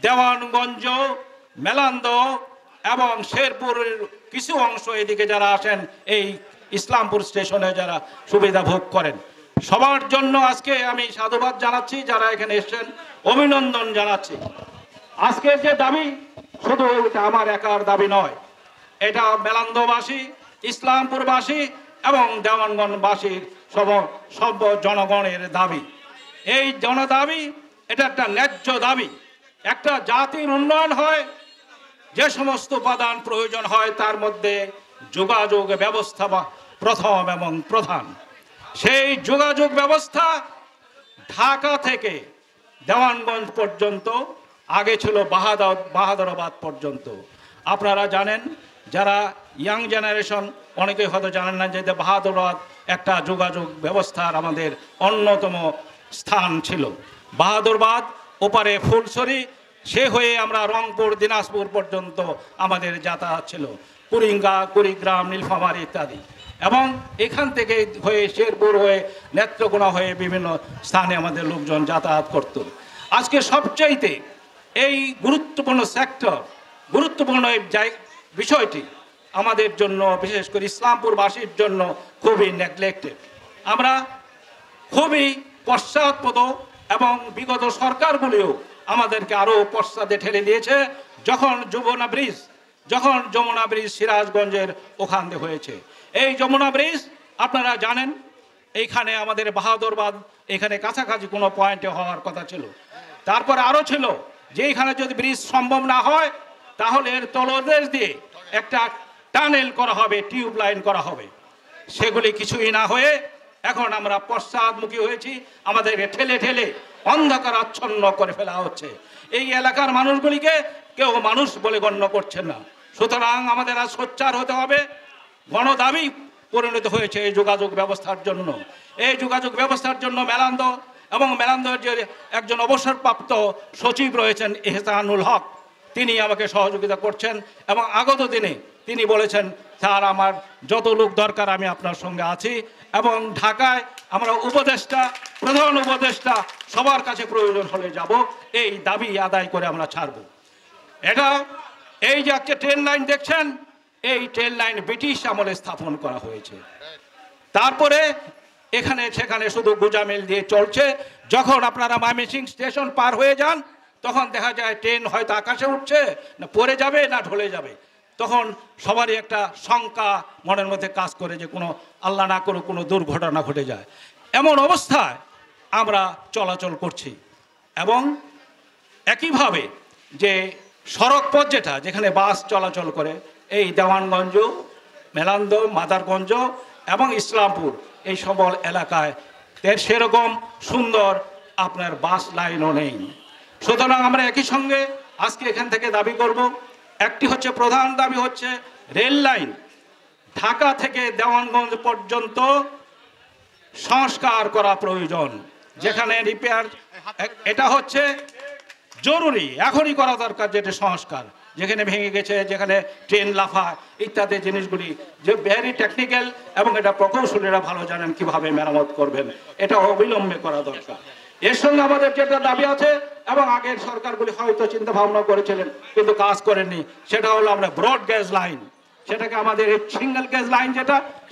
দেওয়ানগঞ্জ, মেলান্দ এবং শেরপুরের কিছু অংশ এদিকে যারা আসেন এই ইসলামপুর স্টেশনে যারা সুবিধা ভোগ করেন, সবার জন্য আজকে আমি সাধুবাদ জানাচ্ছি। যারা এখানে এসেছেন অভিনন্দন জানাচ্ছি। আজকের যে দাবি শুধু এটা আমার একার দাবি নয়, এটা মেলান্দবাসী, ইসলামপুরবাসী এবং দেওয়ানগঞ্জবাসীর সব জনগণের দাবি। এই জনদাবি এটা একটা ন্যায্য দাবি। একটা জাতির উন্নয়ন হয়, যে সমস্ত উপাদান প্রয়োজন হয় তার মধ্যে যোগাযোগ ব্যবস্থা প্রথম এবং প্রধান। সেই যোগাযোগ ব্যবস্থা ঢাকা থেকে দেওয়ানগঞ্জ পর্যন্ত, আগে ছিল বাহাদুরাবাদ পর্যন্ত। আপনারা জানেন, যারা ইয়াং জেনারেশন অনেকে হয়তো জানেন না যে বাহাদুরাবাদ একটা যোগাযোগ ব্যবস্থার আমাদের অন্যতম স্থান ছিল। বাহাদুরাবাদ ওপারে ফুলছড়ি, সে হয়ে আমরা রংপুর, দিনাজপুর পর্যন্ত আমাদের যাতায়াত ছিল, কুড়িগ্রাম, নীলফামারী ইত্যাদি। এবং এখান থেকে হয়ে শেরপুর হয়ে নেত্রকোনা হয়ে বিভিন্ন স্থানে আমাদের লোকজন যাতায়াত করত। আজকে সবচাইতে এই গুরুত্বপূর্ণ সেক্টর, গুরুত্বপূর্ণ এই বিষয়টি আমাদের জন্য, বিশেষ করে ইসলামপুরবাসীর জন্য খুবই নেগলেক্টেড। আমরা খুবই পশ্চাৎপদ এবং বিগত সরকারগুলিও আমাদেরকে আরও পশ্চাতে ঠেলে দিয়েছে। যখন যমুনা ব্রিজ সিরাজগঞ্জের ওখান দিয়ে হয়েছে, এই যমুনা ব্রিজ আপনারা জানেন, এইখানে আমাদের বাহাদুরাবাদ এখানে কাছাকাছি কোনো পয়েন্টে হওয়ার কথা ছিল। তারপরে আরও ছিল যে এখানে যদি ব্রিজ সম্ভব না হয় তাহলে এর তলদেশ দিয়ে একটা টানেল করা হবে, টিউব লাইন করা হবে। সেগুলি কিছুই না হয়ে এখন আমরা পশ্চাৎমুখী হয়েছি, আমাদেরকে ঠেলে ঠেলে অন্ধকার আচ্ছন্ন করে ফেলা হচ্ছে। এই এলাকার মানুষগুলিকে কেউ মানুষ বলে গণ্য করছে না। সুতরাং আমাদের আজ সোচ্চার হতে হবে। গণদাবি পরিণত হয়েছে এই যোগাযোগ ব্যবস্থার জন্য। এই যোগাযোগ ব্যবস্থার জন্য মেলান্দর যে একজন অবসরপ্রাপ্ত সচিব রয়েছেন এহসানুল হক, তিনি আমাকে সহযোগিতা করছেন এবং আগত দিনে তিনি বলেছেন, স্যার আমার যত লোক দরকার আমি আপনার সঙ্গে আছি। এবং ঢাকায় আমরা প্রধান উপদেষ্টা সবার কাছে প্রয়োজন হলে যাব, এই দাবি আদায় করে আমরা ছাড়ব। এই যে একটা ট্রেন লাইন দেখছেন, এই ট্রেন লাইন ব্রিটিশ আমলে স্থাপন করা হয়েছে। তারপরে এখানে সেখানে শুধু গুজামিল দিয়ে চলছে। যখন আপনারা ময়মনসিংহ স্টেশন পার হয়ে যান তখন দেখা যায় ট্রেন হয়তো আকাশে উঠছে, না পড়ে যাবে, না ঢলে যাবে। তখন সবারই একটা শঙ্কা মনের মধ্যে কাজ করে যে কোনো আল্লাহ না করে কোনো দুর্ঘটনা ঘটে যায়। এমন অবস্থায় আমরা চলাচল করছি। এবং একইভাবে যে সড়ক পথ যেখানে বাস চলাচল করে, এই দেওয়ানগঞ্জ, মেলান্দ, মাদারগঞ্জ এবং ইসলামপুর এই সকল এলাকায় সেরকম সুন্দর আপনার বাস লাইনও নেই। সুতরাং আমরা একই সঙ্গে আজকে এখান থেকে দাবি করব, একটি হচ্ছে প্রধান দাবি হচ্ছে রেল লাইন ঢাকা থেকে দেওয়ানগঞ্জ পর্যন্ত সংস্কার করা প্রয়োজন। যেখানে রিপেয়ার, এটা হচ্ছে জরুরি, এখনই করা দরকার। যেটা সংস্কার, যেখানে ভেঙে গেছে, যেখানে ট্রেন লাফা ইত্যাদি জিনিসগুলি যে ভেরি টেকনিক্যাল এবং এটা প্রকৌশলীরা ভালো জানেন কিভাবে মেরামত করবেন, এটা অবিলম্বে করা দরকার। এর সঙ্গে আমাদের যেটা দাবি আছে, এবং আগের সরকারগুলি হয়তো চিন্তা ভাবনা করেছিলেন কিন্তু কাজ করেননি, সেটা হলো আমরা ব্রড গেজ লাইন। সেটাকে আমাদের সিঙ্গেল গেজ লাইন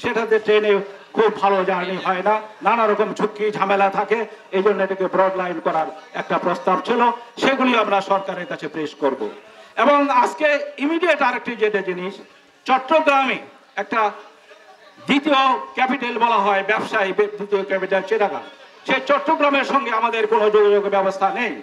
সেটাতে ট্রেনে খুব ভালো জার্নি হয় না, নানা রকম ঝুঁকি ঝামেলা থাকে। এই জন্য এটাকে ব্রড লাইন করার একটা প্রস্তাব ছিল, সেগুলি আমরা সরকারের কাছে পেশ করব। এবং আজকে ইমিডিয়েট আরেকটি যেটা জিনিস, চট্টগ্রামে একটা দ্বিতীয় ক্যাপিটাল বলা হয়, ব্যবসায়ী দ্বিতীয় ক্যাপিটাল চিটাগাং, সেই চট্টগ্রামের সঙ্গে আমাদের কোনো যোগাযোগ ব্যবস্থা নেই।